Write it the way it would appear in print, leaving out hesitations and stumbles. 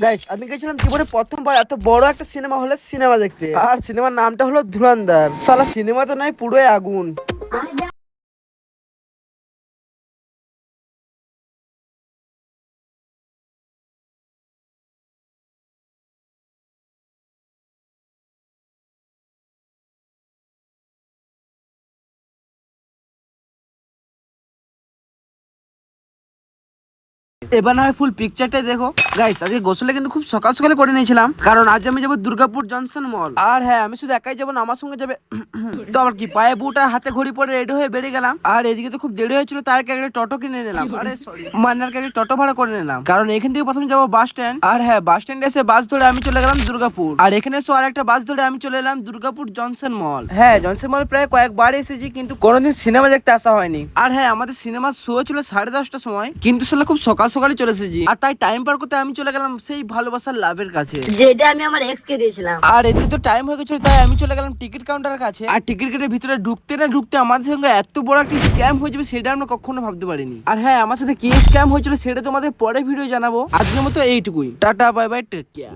Guys আমি গেছিলাম জীবনে প্রথমবার এত বড় একটা সিনেমা হলে সিনেমা দেখতে, আর সিনেমার নামটা হলো ধুরন্ধর। সালা সিনেমা তো নয়, পুরোই আগুন। এবার না হয় ফুল পিকচারটাই দেখো। গাইস আজকে গোসলে কিন্তু খুব সকাল সকালে করে নিয়েছিলাম, কারণ আজ আমি যাবো দুর্গাপুর জনসন মল। আর হ্যাঁ, আমি শুধু একাই যাবো না, আমার সঙ্গে যাবে তো আবার কি, পায়ে বুট আর হাতে ঘড়ি পরে রেডি হয়ে বেরিয়ে গেলাম। আর এদিকে তো খুব দেরি হয়েছিল, তার আগে একটা টোটো কিনে নিলাম। আরে সরি, মান্নার একটা টোটো ভাড়া করে নিলাম, কারণ এখান থেকে প্রথমে যাবো বাস স্ট্যান্ড। আর হ্যাঁ, বাস স্ট্যান্ডে এসে বাস ধরে আমি চলে গেলাম দুর্গাপুর। আর এখানে এসে আর একটা বাস ধরে আমি চলে এলাম দুর্গাপুর জনসন মল। হ্যাঁ, জনসন মল প্রায় কয়েকবার এসেছি, কিন্তু কোনোদিন সিনেমা দেখতে আসা হয়নি। আর হ্যাঁ, আমাদের সিনেমার শো ছিল 10:30টার সময়, কিন্তু সেটা খুব সকাল সকালে চলে এসেছি। আর তাই টাইম পার করতে আমি চলে গেলাম সেই ভালোবাসার লাভের কাছে, যেটা আমি আমার এক্স কে দিয়েছিলাম। আর এদিকে তো টাইম হয়ে গেছিল, তাই আমি চলে গেলাম টিকিট কাউন্টারের কাছে। আর টিকিট কেটে ভিতরে ঢুকতে না ঢুকতে আমাদের সঙ্গে এত বড় একটা স্ক্যাম হয়ে যাবে সেটা আমরা কখনো ভাবতে পারিনি। আর হ্যাঁ, আমার সাথে কি স্ক্যাম হয়েছিল সেটা তোমাদের পরে ভিডিও জানাবো। আজকের মতো এইটুকুই, tata bye bye, take care.